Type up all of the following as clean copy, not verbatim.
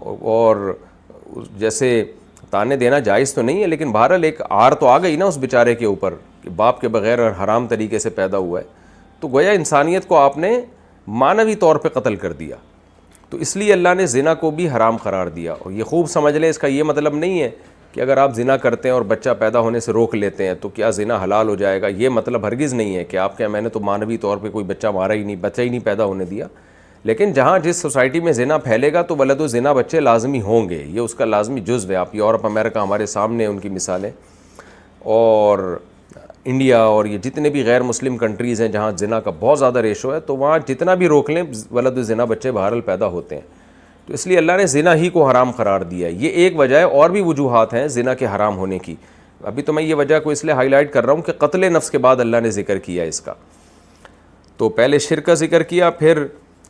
اور جیسے تانے دینا جائز تو نہیں ہے، لیکن بہرحال ایک آر تو آ گئی نا اس بیچارے کے اوپر کہ باپ کے بغیر اور حرام طریقے سے پیدا ہوا ہے، تو گویا انسانیت کو آپ نے معنوی طور پہ قتل کر دیا. تو اس لیے اللہ نے زنا کو بھی حرام قرار دیا. اور یہ خوب سمجھ لیں، اس کا یہ مطلب نہیں ہے کہ اگر آپ زنا کرتے ہیں اور بچہ پیدا ہونے سے روک لیتے ہیں تو کیا زنا حلال ہو جائے گا. یہ مطلب ہرگز نہیں ہے کہ آپ کیا میں نے تو معنوی طور پہ کوئی بچہ مارا ہی نہیں، بچہ ہی نہیں پیدا ہونے دیا. لیکن جہاں جس سوسائٹی میں زنا پھیلے گا تو ولد و زنا بچے لازمی ہوں گے، یہ اس کا لازمی جزو ہے. آپ یورپ امریکہ ہمارے سامنے ان کی مثالیں، اور انڈیا اور یہ جتنے بھی غیر مسلم کنٹریز ہیں جہاں زنا کا بہت زیادہ ریشو ہے، تو وہاں جتنا بھی روک لیں ولد و زنا بچے بہرحال پیدا ہوتے ہیں. تو اس لیے اللہ نے زنا ہی کو حرام قرار دیا ہے. یہ ایک وجہ ہے، اور بھی وجوہات ہیں زنا کے حرام ہونے کی. ابھی تو میں یہ وجہ کو اس لیے ہائی لائٹ کر رہا ہوں کہ قتل نفس کے بعد اللہ نے ذکر کیا اس کا. تو پہلے شرک کا ذکر کیا، پھر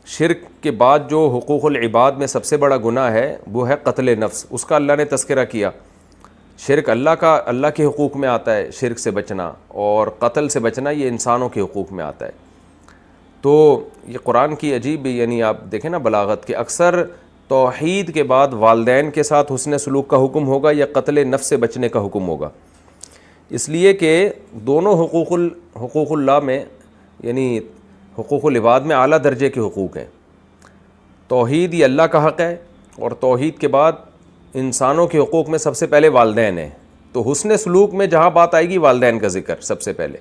شرک کے بعد جو حقوق العباد میں سب سے بڑا گناہ ہے وہ ہے قتل نفس، اس کا اللہ نے تذکرہ کیا. شرک اللہ کے حقوق میں آتا ہے، شرک سے بچنا، اور قتل سے بچنا یہ انسانوں کے حقوق میں آتا ہے. تو یہ قرآن کی عجیب، یعنی آپ دیکھیں نا بلاغت کے، اکثر توحید کے بعد والدین کے ساتھ حسن سلوک کا حکم ہوگا یا قتل نفس سے بچنے کا حکم ہوگا. اس لیے کہ دونوں حقوق اللہ میں، یعنی حقوق العباد میں اعلیٰ درجے کے حقوق ہیں. توحید یہ اللہ کا حق ہے، اور توحید کے بعد انسانوں کے حقوق میں سب سے پہلے والدین ہیں. تو حسن سلوک میں جہاں بات آئے گی والدین کا ذکر سب سے پہلے.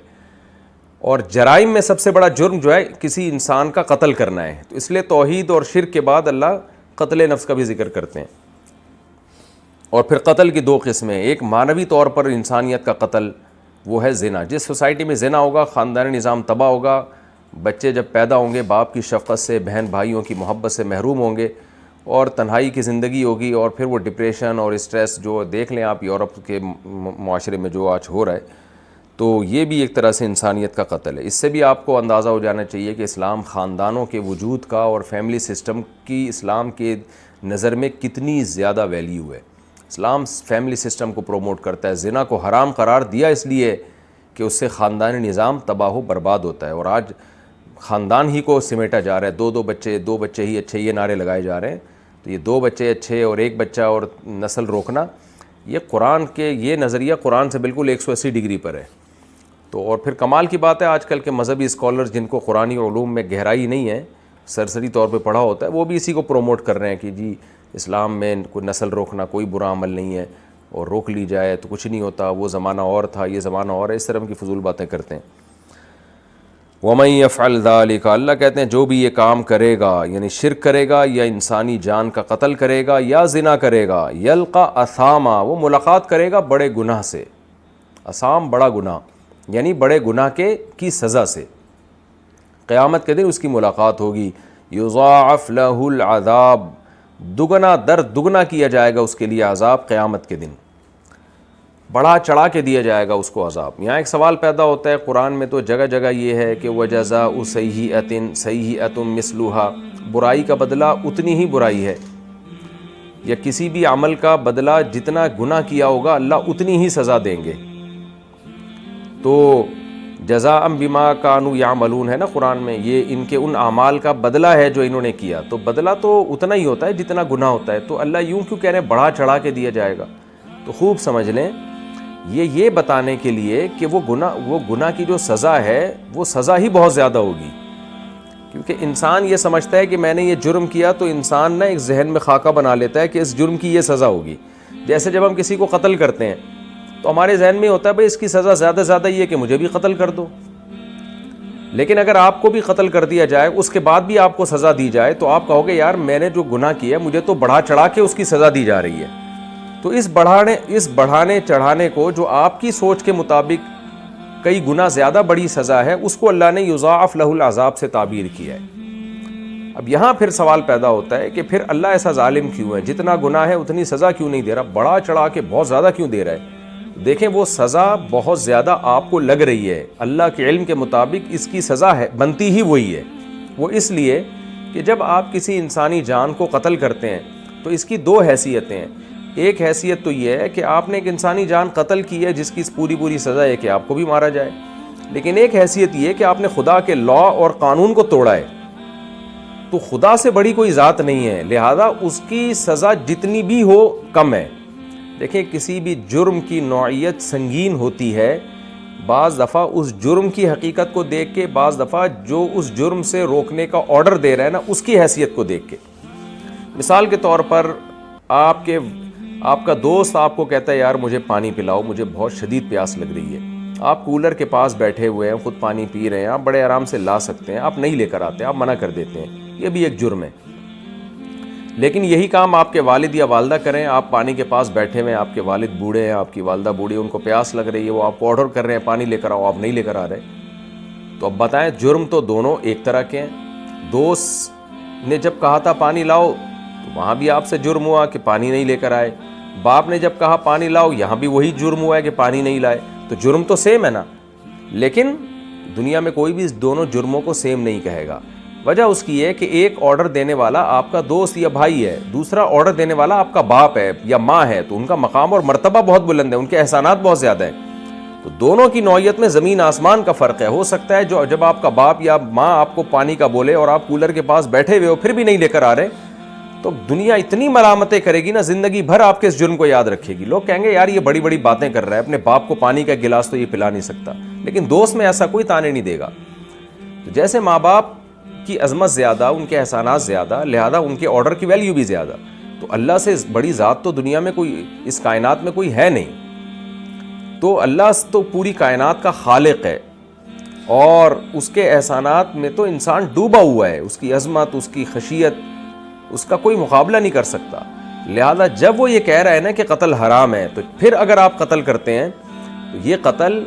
اور جرائم میں سب سے بڑا جرم جو ہے کسی انسان کا قتل کرنا ہے، تو اس لیے توحید اور شرک کے بعد اللہ قتل نفس کا بھی ذکر کرتے ہیں. اور پھر قتل کی دو قسمیں، ایک معنوی طور پر انسانیت کا قتل، وہ ہے زنا. جس سوسائٹی میں زنا ہوگا خاندانی نظام تباہ ہوگا، بچے جب پیدا ہوں گے باپ کی شفقت سے، بہن بھائیوں کی محبت سے محروم ہوں گے، اور تنہائی کی زندگی ہوگی، اور پھر وہ ڈپریشن اور اسٹریس جو دیکھ لیں آپ یورپ کے معاشرے میں جو آج ہو رہا ہے، تو یہ بھی ایک طرح سے انسانیت کا قتل ہے. اس سے بھی آپ کو اندازہ ہو جانا چاہیے کہ اسلام خاندانوں کے وجود کا اور فیملی سسٹم کی اسلام کے نظر میں کتنی زیادہ ویلیو ہے. اسلام فیملی سسٹم کو پروموٹ کرتا ہے. زنا کو حرام قرار دیا اس لیے کہ اس سے خاندانی نظام تباہ و برباد ہوتا ہے، اور آج خاندان ہی کو سمیٹا جا رہا ہے. دو بچے ہی اچھے، یہ نعرے لگائے جا رہے ہیں. تو یہ 2 بچے اچھے اور 1 بچہ اور نسل روکنا، یہ قرآن کے یہ نظریہ قرآن سے بالکل 180 ڈگری پر ہے. تو اور پھر کمال کی بات ہے، آج کل کے مذہبی اسکالرز جن کو قرآنی علوم میں گہرائی نہیں ہے، سرسری طور پہ پڑھا ہوتا ہے، وہ بھی اسی کو پروموٹ کر رہے ہیں کہ جی اسلام میں کوئی نسل روکنا کوئی برا عمل نہیں ہے، اور روک لی جائے تو کچھ نہیں ہوتا، وہ زمانہ اور تھا یہ زمانہ اور ہے. اس طرح کی فضول باتیں کرتے ہیں. وَمَن يَفْعَلْ ذَلِكَ، اللہ کہتے ہیں جو بھی یہ کام کرے گا، یعنی شرک کرے گا یا انسانی جان کا قتل کرے گا یا زنا کرے گا، یلقا اثاما، وہ ملاقات کرے گا بڑے گناہ سے. اثام بڑا گناہ، یعنی بڑے گناہ کی سزا سے. قیامت کے دن اس کی ملاقات ہوگی. یضاعف لہ العذاب، دگنا در دگنا کیا جائے گا اس کے لیے عذاب قیامت کے دن، بڑھا چڑھا کے دیا جائے گا اس کو عذاب. یہاں ایک سوال پیدا ہوتا ہے، قرآن میں تو جگہ جگہ یہ ہے کہ وَجَزَاءُ سَیِّئَةٍ سَیِّئَةٌ مِثْلُهَا، برائی کا بدلہ اتنی ہی برائی ہے، یا کسی بھی عمل کا بدلہ جتنا گناہ کیا ہوگا اللہ اتنی ہی سزا دیں گے. تو جزاء بما کانوا یعملون ہے نا قرآن میں، یہ ان کے ان اعمال کا بدلہ ہے جو انہوں نے کیا. تو بدلہ تو اتنا ہی ہوتا ہے جتنا گناہ ہوتا ہے. تو اللہ یوں کیوں کہہ رہے ہیں بڑھا چڑھا کے دیا جائے گا؟ تو خوب سمجھ لیں، یہ بتانے کے لیے کہ وہ گناہ کی جو سزا ہے وہ سزا ہی بہت زیادہ ہوگی. کیونکہ انسان یہ سمجھتا ہے کہ میں نے یہ جرم کیا، تو انسان نا ایک ذہن میں خاکہ بنا لیتا ہے کہ اس جرم کی یہ سزا ہوگی. جیسے جب ہم کسی کو قتل کرتے ہیں تو ہمارے ذہن میں ہوتا ہے بھئی اس کی سزا زیادہ زیادہ یہ کہ مجھے بھی قتل کر دو. لیکن اگر آپ کو بھی قتل کر دیا جائے، اس کے بعد بھی آپ کو سزا دی جائے، تو آپ کہو گے یار میں نے جو گناہ کیا مجھے تو بڑھا چڑھا کے اس کی سزا دی جا رہی ہے. تو اس بڑھانے چڑھانے کو جو آپ کی سوچ کے مطابق کئی گنا زیادہ بڑی سزا ہے، اس کو اللہ نے یضاعف لہ العذاب سے تعبیر کیا ہے. اب یہاں پھر سوال پیدا ہوتا ہے کہ پھر اللہ ایسا ظالم کیوں ہے؟ جتنا گناہ ہے اتنی سزا کیوں نہیں دے رہا؟ بڑا چڑھا کے بہت زیادہ کیوں دے رہا ہے؟ دیکھیں وہ سزا بہت زیادہ آپ کو لگ رہی ہے، اللہ کے علم کے مطابق اس کی سزا ہے بنتی ہی وہی ہے. وہ اس لیے کہ جب آپ کسی انسانی جان کو قتل کرتے ہیں تو اس کی 2 حیثیتیں ہیں. ایک حیثیت تو یہ ہے کہ آپ نے ایک انسانی جان قتل کی ہے جس کی پوری سزا ہے کہ آپ کو بھی مارا جائے. لیکن ایک حیثیت یہ ہے کہ آپ نے خدا کے لا اور قانون کو توڑا ہے. تو خدا سے بڑی کوئی ذات نہیں ہے، لہذا اس کی سزا جتنی بھی ہو کم ہے۔ دیکھیں کسی بھی جرم کی نوعیت سنگین ہوتی ہے، بعض دفعہ اس جرم کی حقیقت کو دیکھ کے، بعض دفعہ جو اس جرم سے روکنے کا آرڈر دے رہا ہے نا اس کی حیثیت کو دیکھ کے۔ مثال کے طور پر آپ کا دوست آپ کو کہتا ہے یار مجھے پانی پلاؤ، مجھے بہت شدید پیاس لگ رہی ہے، آپ کولر کے پاس بیٹھے ہوئے ہیں، خود پانی پی رہے ہیں، آپ بڑے آرام سے لا سکتے ہیں، آپ نہیں لے کر آتے، آپ منع کر دیتے ہیں، یہ بھی ایک جرم ہے۔ لیکن یہی کام آپ کے والد یا والدہ کریں، آپ پانی کے پاس بیٹھے ہوئے ہیں، آپ کے والد بوڑھے ہیں، آپ کی والدہ بوڑھی ہے، ان کو پیاس لگ رہی ہے، وہ آپ کو آرڈر کر رہے ہیں پانی لے کر آؤ، آپ نہیں لے کر آ رہے، تو اب بتائیں جرم تو دونوں ایک طرح کے ہیں۔ دوست نے جب کہا تھا پانی لاؤ تو وہاں بھی آپ سے جرم ہوا کہ پانی نہیں لے کر آئے، باپ نے جب کہا پانی لاؤ یہاں بھی وہی جرم ہوا ہے کہ پانی نہیں لائے، تو جرم تو سیم ہے نا، لیکن دنیا میں کوئی بھی اس دونوں جرموں کو سیم نہیں کہے گا۔ وجہ اس کی ہے کہ ایک آرڈر دینے والا آپ کا دوست یا بھائی ہے، دوسرا آرڈر دینے والا آپ کا باپ ہے یا ماں ہے، تو ان کا مقام اور مرتبہ بہت بلند ہے، ان کے احسانات بہت زیادہ ہیں، تو دونوں کی نوعیت میں زمین آسمان کا فرق ہے۔ ہو سکتا ہے جب آپ کا باپ یا ماں آپ کو پانی کا بولے اور آپ کولر کے پاس بیٹھے ہوئے ہو پھر بھی نہیں لے کر آ رہے، تو دنیا اتنی ملامتیں کرے گی نا، زندگی بھر آپ کے اس جرم کو یاد رکھے گی، لوگ کہیں گے یار یہ بڑی بڑی باتیں کر رہا ہے، اپنے باپ کو پانی کا گلاس تو یہ پلا نہیں سکتا، لیکن دوست میں ایسا کوئی تانے نہیں دے گا۔ تو جیسے ماں باپ کی عظمت زیادہ، ان کے احسانات زیادہ، لہذا ان کے آرڈر کی ویلیو بھی زیادہ، تو اللہ سے بڑی ذات تو دنیا میں کوئی، اس کائنات میں کوئی ہے نہیں، تو اللہ تو پوری کائنات کا خالق ہے، اور اس کے احسانات میں تو انسان ڈوبا ہوا ہے، اس کی عظمت، اس کی خشیت، اس کا کوئی مقابلہ نہیں کر سکتا۔ لہذا جب وہ یہ کہہ رہا ہے نا کہ قتل حرام ہے، تو پھر اگر آپ قتل کرتے ہیں تو یہ قتل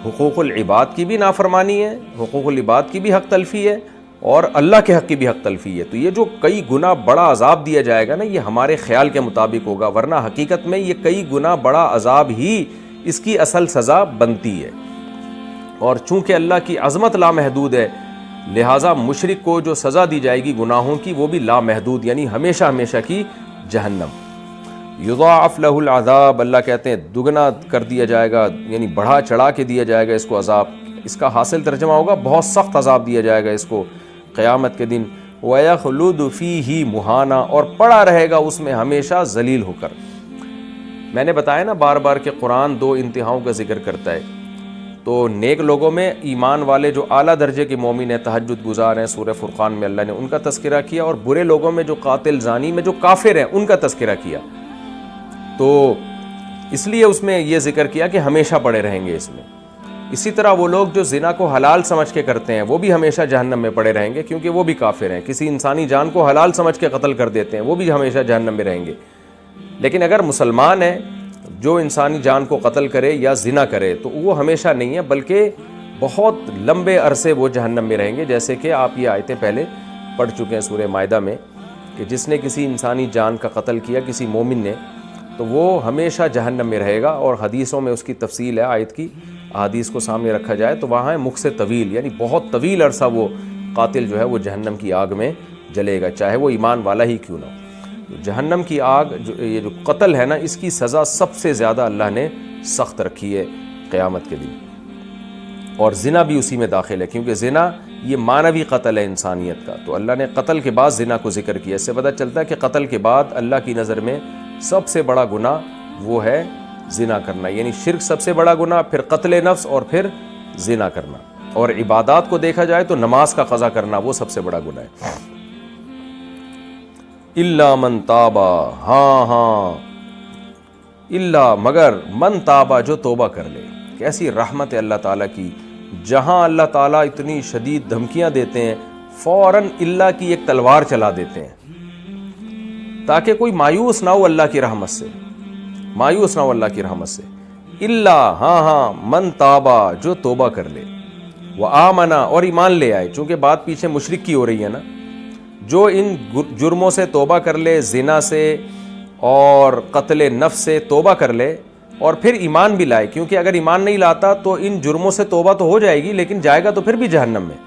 حقوق العباد کی بھی نافرمانی ہے، حقوق العباد کی بھی حق تلفی ہے، اور اللہ کے حق کی بھی حق تلفی ہے۔ تو یہ جو کئی گنا بڑا عذاب دیا جائے گا نا، یہ ہمارے خیال کے مطابق ہوگا، ورنہ حقیقت میں یہ کئی گنا بڑا عذاب ہی اس کی اصل سزا بنتی ہے۔ اور چونکہ اللہ کی عظمت لامحدود ہے، لہٰذا مشرک کو جو سزا دی جائے گی گناہوں کی وہ بھی لامحدود، یعنی ہمیشہ ہمیشہ کی جہنم۔ یضاعف لہ العذاب، اللہ کہتے ہیں دگنا کر دیا جائے گا، یعنی بڑھا چڑھا کے دیا جائے گا اس کو عذاب۔ اس کا حاصل ترجمہ ہوگا بہت سخت عذاب دیا جائے گا اس کو قیامت کے دن۔ وَيَخْلُدُ فِيهِ مُهَانًا، اور پڑا رہے گا اس میں ہمیشہ ذلیل ہو کر۔ میں نے بتایا نا بار بار کہ قرآن دو انتہاؤں کا ذکر کرتا ہے، تو نیک لوگوں میں ایمان والے جو اعلیٰ درجے کے مومن ہیں، تہجد گزار ہیں، سورہ فرقان میں اللہ نے ان کا تذکرہ کیا، اور برے لوگوں میں جو قاتل زانی میں جو کافر ہیں ان کا تذکرہ کیا، تو اس لیے اس میں یہ ذکر کیا کہ ہمیشہ پڑے رہیں گے اس میں۔ اسی طرح وہ لوگ جو زنا کو حلال سمجھ کے کرتے ہیں وہ بھی ہمیشہ جہنم میں پڑے رہیں گے، کیونکہ وہ بھی کافر ہیں۔ کسی انسانی جان کو حلال سمجھ کے قتل کر دیتے ہیں وہ بھی ہمیشہ جہنم میں رہیں گے۔ لیکن اگر مسلمان ہے جو انسانی جان کو قتل کرے یا زنا کرے تو وہ ہمیشہ نہیں ہے، بلکہ بہت لمبے عرصے وہ جہنم میں رہیں گے، جیسے کہ آپ یہ آیتیں پہلے پڑھ چکے ہیں سورہ مائدہ میں، کہ جس نے کسی انسانی جان کا قتل کیا کسی مومن نے تو وہ ہمیشہ جہنم میں رہے گا، اور حدیثوں میں اس کی تفصیل ہے، آیت کی احادیث کو سامنے رکھا جائے تو وہاں ہے مکھ سے طویل، یعنی بہت طویل عرصہ وہ قاتل جو ہے وہ جہنم کی آگ میں جلے گا، چاہے وہ ایمان والا ہی کیوں نہ ہو۔ جہنم کی آگ یہ جو قتل ہے نا، اس کی سزا سب سے زیادہ اللہ نے سخت رکھی ہے قیامت کے دن، اور زنا بھی اسی میں داخل ہے، کیونکہ زنا یہ مانوی قتل ہے انسانیت کا، تو اللہ نے قتل کے بعد زنا کو ذکر کیا۔ اس سے پتہ چلتا ہے کہ قتل کے بعد اللہ کی نظر میں سب سے بڑا گناہ وہ ہے زنا کرنا، یعنی شرک سب سے بڑا گناہ، پھر قتل نفس، اور پھر زنا کرنا۔ اور عبادات کو دیکھا جائے تو نماز کا قضا کرنا وہ سب سے بڑا گناہ ہے۔ الا من تابا، ہاں الا مگر من تابا، جو توبہ کر لے۔ کیسی رحمت ہے اللہ تعالیٰ کی، جہاں اللہ تعالیٰ اتنی شدید دھمکیاں دیتے ہیں فوراً اللہ کی ایک تلوار چلا دیتے ہیں تاکہ کوئی مایوس نہ ہو اللہ کی رحمت سے، مایوس نہ ہو اللہ کی رحمت سے۔ الا، ہاں من تابا، جو توبہ کر لے، وآمنا، اور ایمان لے آئے، چونکہ بات پیچھے مشرک کی ہو رہی ہے نا، جو ان جرموں سے توبہ کر لے، زنا سے اور قتل نفس سے توبہ کر لے، اور پھر ایمان بھی لائے، کیونکہ اگر ایمان نہیں لاتا تو ان جرموں سے توبہ تو ہو جائے گی لیکن جائے گا تو پھر بھی جہنم میں۔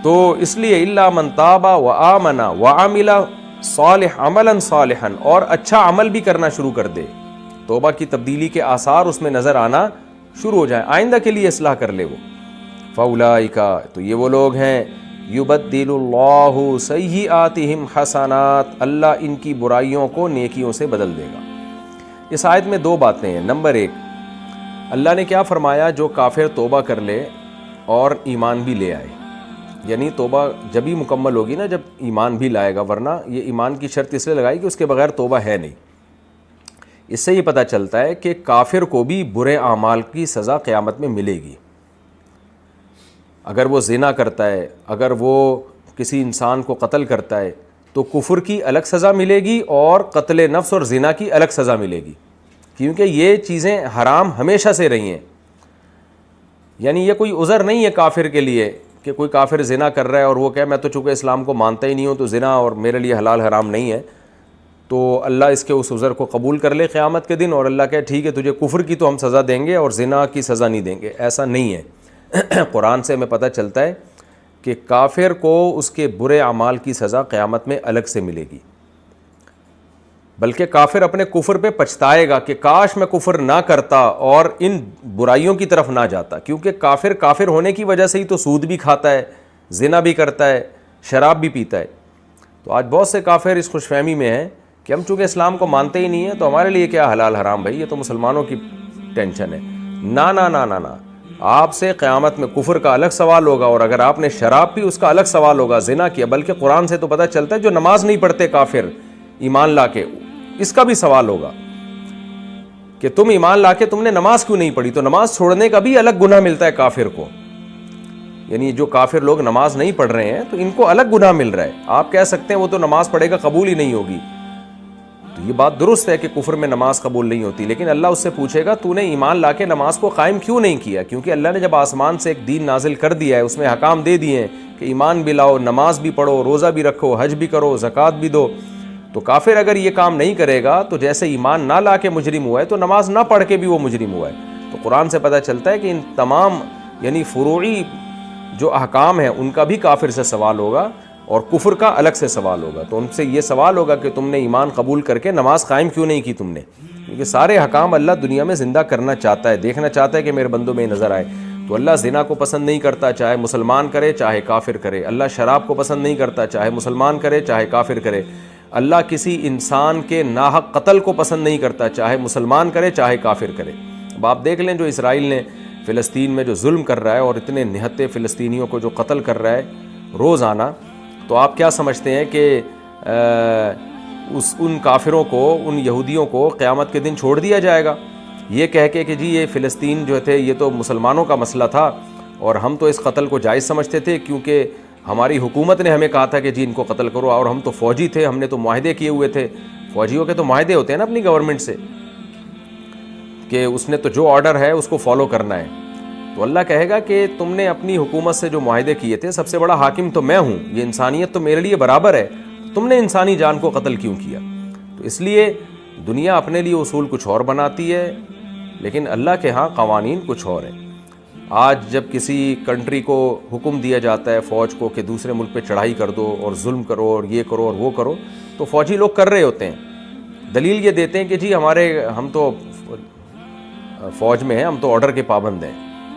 تو اس لیے الا من تاب وآمن وعمل صالح، عملا صالحا، اور اچھا عمل بھی کرنا شروع کر دے، توبہ کی تبدیلی کے آثار اس میں نظر آنا شروع ہو جائیں، آئندہ کے لیے اصلاح کر لے وہ، فاولئک، تو یہ وہ لوگ ہیں یبدل اللہ سیئاتہم حسنات، اللہ ان کی برائیوں کو نیکیوں سے بدل دے گا۔ اس آیت میں دو باتیں ہیں۔ نمبر ایک، اللہ نے کیا فرمایا، جو کافر توبہ کر لے اور ایمان بھی لے آئے، یعنی توبہ جب ہی مکمل ہوگی نا جب ایمان بھی لائے گا، ورنہ یہ ایمان کی شرط اس لیے لگائی کہ اس کے بغیر توبہ ہے نہیں۔ اس سے یہ پتہ چلتا ہے کہ کافر کو بھی برے اعمال کی سزا قیامت میں ملے گی۔ اگر وہ زنا کرتا ہے، اگر وہ کسی انسان کو قتل کرتا ہے تو کفر کی الگ سزا ملے گی اور قتل نفس اور زنا کی الگ سزا ملے گی، کیونکہ یہ چیزیں حرام ہمیشہ سے رہی ہیں۔ یعنی یہ کوئی عذر نہیں ہے کافر کے لیے کہ کوئی کافر زنا کر رہا ہے اور وہ کہے میں تو چونکہ اسلام کو مانتا ہی نہیں ہوں تو زنا اور میرے لیے حلال حرام نہیں ہے، تو اللہ اس کے اس عذر کو قبول کر لے قیامت کے دن اور اللہ کہے ٹھیک ہے تجھے کفر کی تو ہم سزا دیں گے اور زنا کی سزا نہیں دیں گے۔ ایسا نہیں ہے۔ قرآن سے ہمیں پتہ چلتا ہے کہ کافر کو اس کے برے اعمال کی سزا قیامت میں الگ سے ملے گی، بلکہ کافر اپنے کفر پہ پچھتائے گا کہ کاش میں کفر نہ کرتا اور ان برائیوں کی طرف نہ جاتا، کیونکہ کافر ہونے کی وجہ سے ہی تو سود بھی کھاتا ہے، زنا بھی کرتا ہے، شراب بھی پیتا ہے۔ تو آج بہت سے کافر اس خوش فہمی میں ہیں کہ ہم چونکہ اسلام کو مانتے ہی نہیں ہیں تو ہمارے لیے کیا حلال حرام، بھائی یہ تو مسلمانوں کی ٹینشن ہے۔ نہ نہ نہ نہ نہ، آپ سے قیامت میں کفر کا الگ سوال ہوگا، اور اگر آپ نے شراب پی اس کا الگ سوال ہوگا، زنا کیا، بلکہ قرآن سے تو پتہ چلتا ہے جو نماز نہیں پڑھتے کافر ایمان لا کے، اس کا بھی سوال ہوگا کہ تم ایمان لا کے تم نے نماز کیوں نہیں پڑھی، تو نماز چھوڑنے کا بھی الگ گناہ ملتا ہے کافر کو۔ یعنی جو کافر لوگ نماز نہیں پڑھ رہے ہیں تو ان کو الگ گناہ مل رہا ہے۔ آپ کہہ سکتے ہیں وہ تو نماز پڑھے گا قبول ہی نہیں ہوگی، تو یہ بات درست ہے کہ کفر میں نماز قبول نہیں ہوتی، لیکن اللہ اس سے پوچھے گا تو نے ایمان لا کے نماز کو قائم کیوں نہیں کیا؟ کیونکہ اللہ نے جب آسمان سے ایک دین نازل کر دیا ہے، اس میں احکام دے دیے ہیں کہ ایمان بھی لاؤ، نماز بھی پڑھو، روزہ بھی رکھو، حج بھی کرو، زکوٰۃ بھی دو، تو کافر اگر یہ کام نہیں کرے گا تو جیسے ایمان نہ لا کے مجرم ہوا ہے تو نماز نہ پڑھ کے بھی وہ مجرم ہوا ہے۔ تو قرآن سے پتہ چلتا ہے کہ ان تمام یعنی فروعی جو احکام ہیں ان کا بھی کافر سے سوال ہوگا اور کفر کا الگ سے سوال ہوگا۔ تو ان سے یہ سوال ہوگا کہ تم نے ایمان قبول کر کے نماز قائم کیوں نہیں کی تم نے، کیونکہ سارے احکام اللہ دنیا میں زندہ کرنا چاہتا ہے، دیکھنا چاہتا ہے کہ میرے بندوں میں نظر آئے۔ تو اللہ زنا کو پسند نہیں کرتا، چاہے مسلمان کرے چاہے کافر کرے۔ اللہ شراب کو پسند نہیں کرتا، چاہے مسلمان کرے چاہے کافر کرے۔ اللہ کسی انسان کے ناحق قتل کو پسند نہیں کرتا، چاہے مسلمان کرے چاہے کافر کرے۔ اب آپ دیکھ لیں جو اسرائیل نے فلسطین میں جو ظلم کر رہا ہے اور اتنے نہتے فلسطینیوں کو جو قتل کر رہا ہے روزانہ، تو آپ کیا سمجھتے ہیں کہ ان کافروں کو، ان یہودیوں کو قیامت کے دن چھوڑ دیا جائے گا یہ کہہ کے کہ جی یہ فلسطین جو تھے یہ تو مسلمانوں کا مسئلہ تھا اور ہم تو اس قتل کو جائز سمجھتے تھے کیونکہ ہماری حکومت نے ہمیں کہا تھا کہ جی ان کو قتل کرو، اور ہم تو فوجی تھے، ہم نے تو معاہدے کیے ہوئے تھے۔ فوجیوں کے تو معاہدے ہوتے ہیں نا اپنی گورنمنٹ سے کہ اس نے تو جو آرڈر ہے اس کو فالو کرنا ہے۔ تو اللہ کہے گا کہ تم نے اپنی حکومت سے جو معاہدے کیے تھے، سب سے بڑا حاکم تو میں ہوں، یہ انسانیت تو میرے لیے برابر ہے، تم نے انسانی جان کو قتل کیوں کیا؟ تو اس لیے دنیا اپنے لیے اصول کچھ اور بناتی ہے لیکن اللہ کے ہاں قوانین کچھ اور ہیں۔ آج جب کسی کنٹری کو حکم دیا جاتا ہے فوج کو کہ دوسرے ملک پہ چڑھائی کر دو اور ظلم کرو اور یہ کرو اور وہ کرو، تو فوجی لوگ کر رہے ہوتے ہیں، دلیل یہ دیتے ہیں کہ جی ہم تو فوج میں ہیں، ہم تو آرڈر کے پابند ہیں۔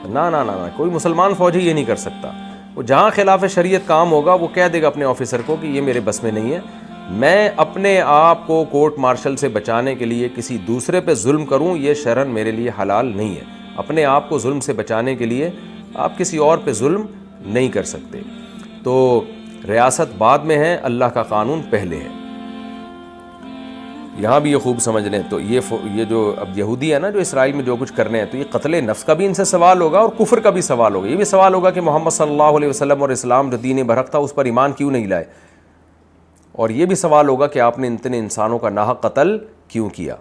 نہ نہ نہ، کوئی مسلمان فوجی یہ نہیں کر سکتا۔ وہ جہاں خلاف شریعت کام ہوگا وہ کہہ دے گا اپنے آفیسر کو کہ یہ میرے بس میں نہیں ہے، میں اپنے آپ کو کورٹ مارشل سے بچانے کے لیے کسی دوسرے پہ ظلم کروں یہ شرعاً میرے لیے حلال نہیں ہے۔ اپنے آپ کو ظلم سے بچانے کے لیے آپ کسی اور پہ ظلم نہیں کر سکتے۔ تو ریاست بعد میں ہے، اللہ کا قانون پہلے ہے۔ یہاں بھی یہ خوب سمجھ لیں۔ تو یہ جو اب یہودی ہے نا جو اسرائیل میں جو کچھ کرنے ہیں، تو یہ قتل نفس کا بھی ان سے سوال ہوگا اور کفر کا بھی سوال ہوگا۔ یہ بھی سوال ہوگا کہ محمد صلی اللہ علیہ وسلم اور اسلام جو دین برحق تھا اس پر ایمان کیوں نہیں لائے، اور یہ بھی سوال ہوگا کہ آپ نے اتنے انسانوں کا ناحق قتل کیوں کیا۔